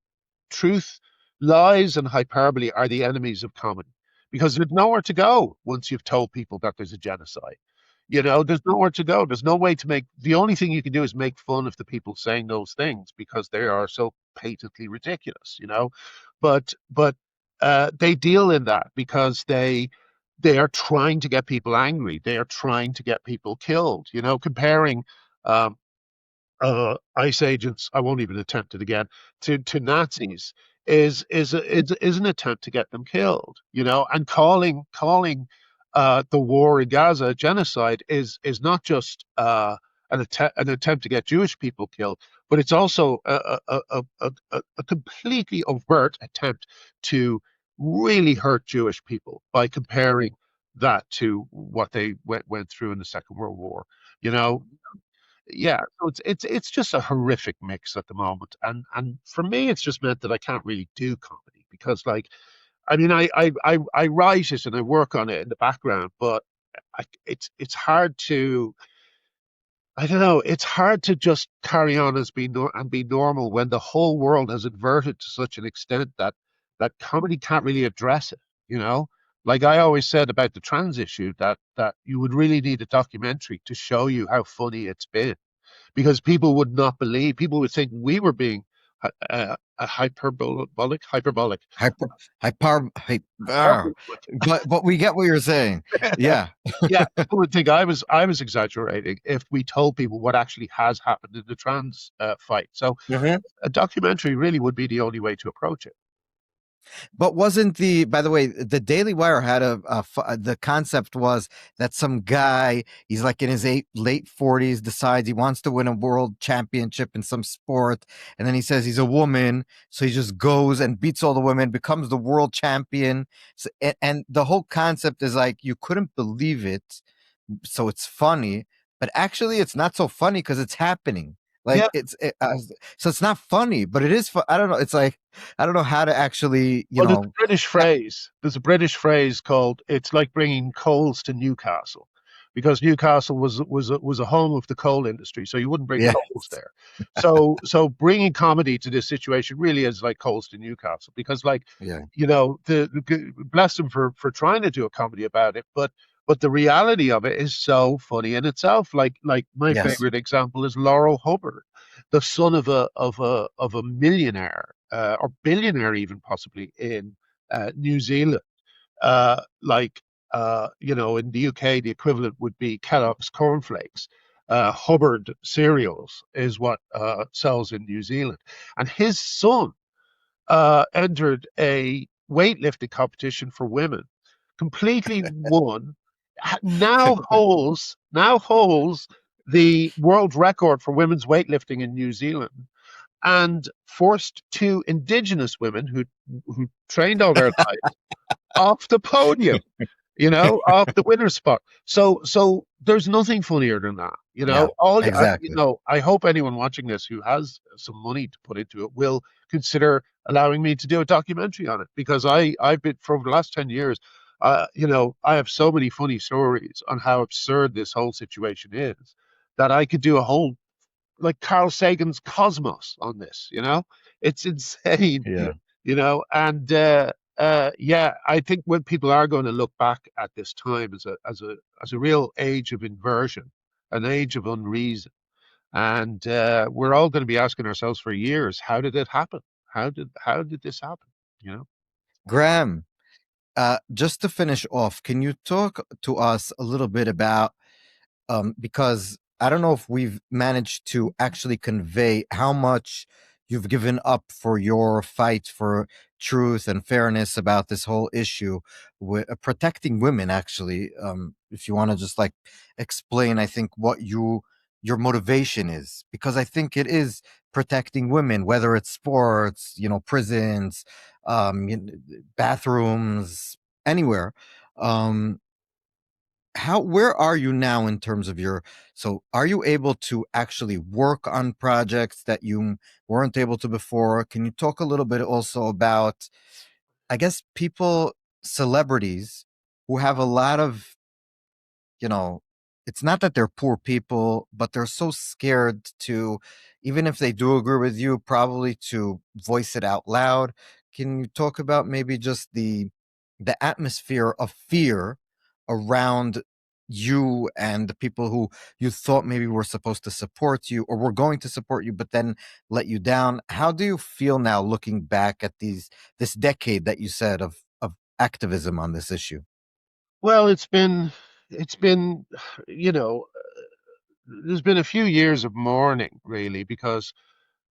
truth, lies, and hyperbole are the enemies of comedy because there's nowhere to go once you've told people that there's a genocide. There's nowhere to go. There's no way to make. The only thing you can do is make fun of the people saying those things because they are so patently ridiculous. But they deal in that because they are trying to get people angry. They are trying to get people killed. Comparing um, ICE agents, I won't even attempt it again, to Nazis is an attempt to get them killed. And calling the war in Gaza a genocide is not just an attempt to get Jewish people killed, but it's also a completely overt attempt to really hurt Jewish people by comparing that to what they went through in the Second World War. You know, yeah, so it's just a horrific mix at the moment, and for me, it's just meant that I can't really do comedy because, like, I mean, I write it and I work on it in the background, but it's hard to, I don't know, it's hard to just carry on as and be normal when the whole world has inverted to such an extent that comedy can't really address it, you know? Like I always said about the trans issue, that you would really need a documentary to show you how funny it's been, because people would not believe, people would think we were being hyperbolic. Hyper, but we get what you're saying. Yeah. Yeah, people would think I was exaggerating if we told people what actually has happened in the trans fight. So a documentary really would be the only way to approach it. But wasn't by the way, the Daily Wire had the concept was that some guy, he's like in his late 40s, decides he wants to win a world championship in some sport. And then he says he's a woman. So he just goes and beats all the women, becomes the world champion. So, and the whole concept is like, you couldn't believe it. So it's funny, but actually it's not so funny because it's happening. Yeah, Like so it's not funny, but it is. I don't know. It's like, I don't know how to actually, well, there's a British phrase. There's a British phrase called "It's like bringing coals to Newcastle," because Newcastle was a home of the coal industry, so you wouldn't bring yeah, coals there. So bringing comedy to this situation really is like coals to Newcastle, because, like, yeah, bless them for trying to do a comedy about it, but the reality of it is so funny in itself. Like my yes, favorite example is Laurel Hubbard, the son of a millionaire, or billionaire even possibly, in New Zealand. Like, in the UK, the equivalent would be Kellogg's cornflakes. Hubbard cereals is what sells in New Zealand, and his son entered a weightlifting competition for women, completely won, now holds the world record for women's weightlifting in New Zealand, and forced two indigenous women who trained all their lives off the podium, off the winner's spot. So there's nothing funnier than that. yeah, You exactly. know, I hope anyone watching this who has some money to put into it will consider allowing me to do a documentary on it, because I've been, for the last 10 years, I have so many funny stories on how absurd this whole situation is, that I could do a whole, like, Carl Sagan's Cosmos on this. It's insane. Yeah. And yeah, I think when people are going to look back at this time as a real age of inversion, an age of unreason, and we're all going to be asking ourselves for years, how did it happen? How did this happen? You know? Graham, just to finish off, can you talk to us a little bit about, because I don't know if we've managed to actually convey how much you've given up for your fight for truth and fairness about this whole issue with protecting women. Actually, if you want to just like explain, I think what your motivation is, because I think it is protecting women, whether it's sports, prisons, bathrooms, anywhere. Um, where are you now in terms of so are you able to actually work on projects that you weren't able to before? Can you talk a little bit also about, I guess, celebrities who have a lot of, you know, it's not that they're poor people, but they're so scared to, even if they do agree with you, probably to voice it out loud. Can you talk about maybe just the atmosphere of fear around you and the people who you thought maybe were supposed to support you or were going to support you, but then let you down? How do you feel now looking back at this decade that you said of activism on this issue? Well, it's been, you know, there's been a few years of mourning, really, because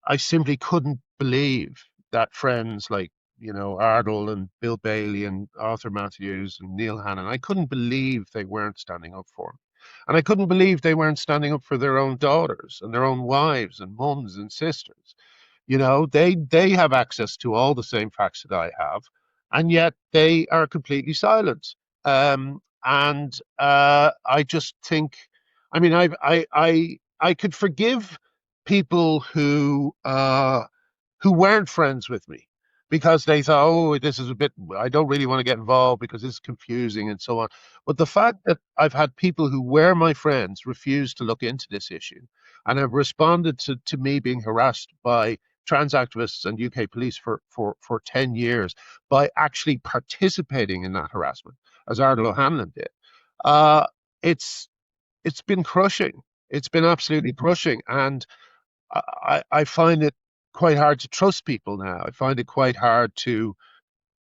I simply couldn't believe that friends like, Ardle and Bill Bailey and Arthur Matthews and Neil Hannon, I couldn't believe they weren't standing up for him. And I couldn't believe they weren't standing up for their own daughters and their own wives and mums and sisters. They have access to all the same facts that I have, and yet they are completely silent. And I just think, I mean, I could forgive people who weren't friends with me because they thought, oh, this is a bit, I don't really want to get involved because it's confusing and so on. But the fact that I've had people who were my friends refuse to look into this issue and have responded to me being harassed by trans activists and UK police for 10 years by actually participating in that harassment, as Ariel O'Hanlon did, uh, it's it's been crushing. It's been absolutely crushing. And I find it quite hard to trust people now. I find it quite hard to.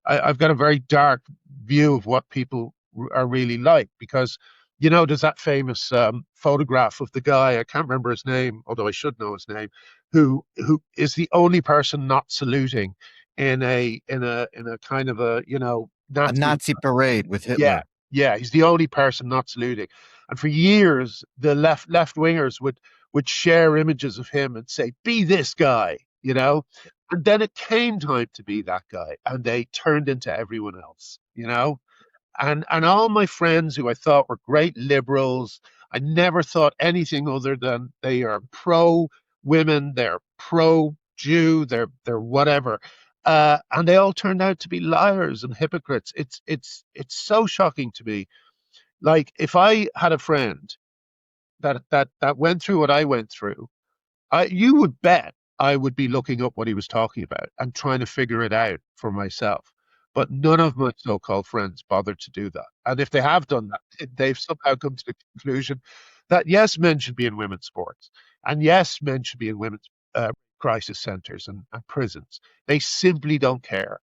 I've got a very dark view of what people are really like because, there's that famous photograph of the guy. I can't remember his name, although I should know his name, who is the only person not saluting in a kind of a A Nazi. Nazi parade with Yeah, Hitler. yeah, he's the only person not saluting. And for years, the left wingers would share images of him and say, "Be this guy," you know. And then it came time to be that guy, and they turned into everyone else. And all my friends who I thought were great liberals, I never thought anything other than they are pro women, they're pro Jew, they're whatever. And they all turned out to be liars and hypocrites. It's so shocking to me. Like if I had a friend that went through what I went through, you would bet I would be looking up what he was talking about and trying to figure it out for myself. But none of my so-called friends bothered to do that. And if they have done that, they've somehow come to the conclusion that yes, men should be in women's sports, and yes, men should be in women's crisis centers and prisons. They simply don't care,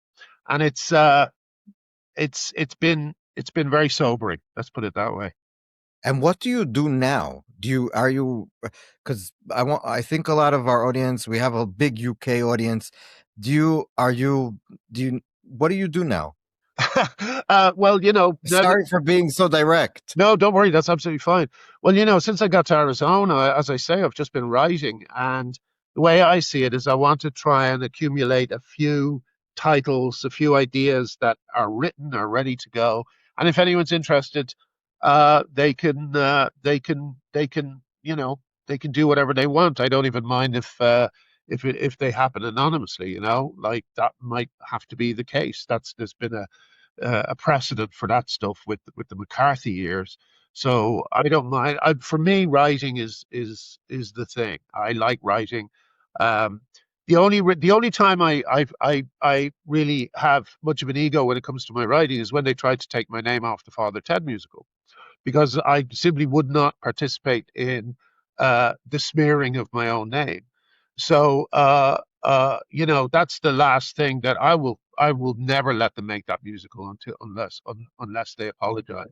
and it's been very sobering. Let's put it that way. And what do you do now? Are you, because I think a lot of our audience, we have a big UK audience. What do you do now? Well, now that Sorry for being so direct. no, don't worry. That's absolutely fine. Well, since I got to Arizona, as I say, I've just been writing. And the way I see it is I want to try and accumulate a few titles, a few ideas that are written, are ready to go. And if anyone's interested, they can do whatever they want. I don't even mind if they happen anonymously. Like that might have to be the case. There's been a precedent for that stuff with the McCarthy years. So I don't mind. For me, writing is the thing. I like writing. Um, the only time I really have much of an ego when it comes to my writing is when they tried to take my name off the Father Ted musical because I simply would not participate in the smearing of my own name. So that's the last thing that I will never let them make that musical unless they apologize.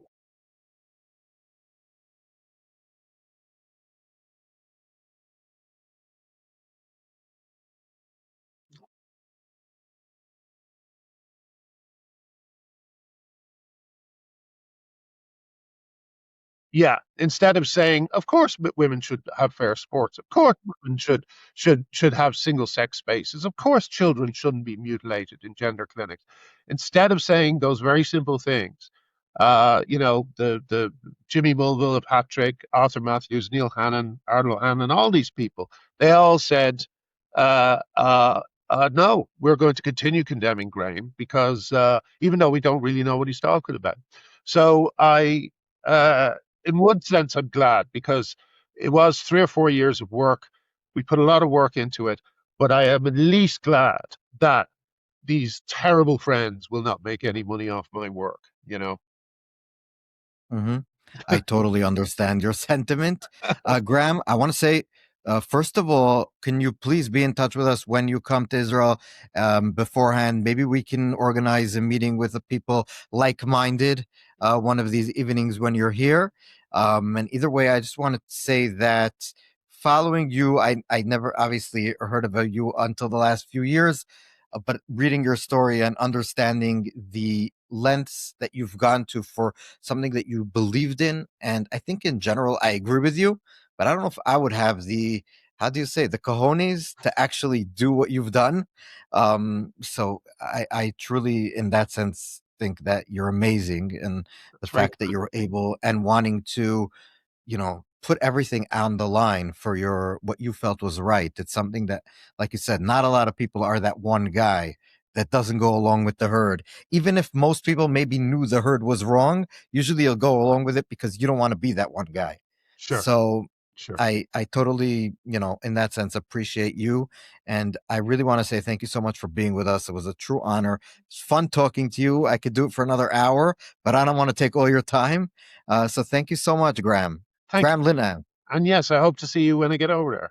Yeah, instead of saying, of course, women should have fair sports. Of course, women should have single sex spaces. Of course, children shouldn't be mutilated in gender clinics. Instead of saying those very simple things, the Jimmy Mulville, Patrick, Arthur Matthews, Neil Hannon, Arlo Hannon, all these people, they all said, no, we're going to continue condemning Graham because even though we don't really know what he's talking about. So uh, in one sense, I'm glad because it was 3 or 4 years of work. We put a lot of work into it, but I am at least glad that these terrible friends will not make any money off my work. Hmm. I totally understand your sentiment. Graham, I want to say, first of all, can you please be in touch with us when you come to Israel beforehand? Maybe we can organize a meeting with the people like minded one of these evenings when you're here. And either way, I just want to say that following you, I never obviously heard about you until the last few years. But reading your story and understanding the lengths that you've gone to for something that you believed in. And I think in general, I agree with you, but I don't know if I would have how do you say, the cojones to actually do what you've done. So I truly, in that sense, think that you're amazing. And the That's very fact that you're able and wanting to, put everything on the line for your what you felt was right. It's something that, like you said, not a lot of people are that one guy that doesn't go along with the herd. Even if most people maybe knew the herd was wrong, usually you'll go along with it because you don't want to be that one guy. Sure, So sure. I totally, in that sense, appreciate you. And I really want to say thank you so much for being with us. It was a true honor. It's fun talking to you. I could do it for another hour, but I don't want to take all your time. So thank you so much, Graham. Thank Graham you. Linehan. And yes, I hope to see you when I get over there.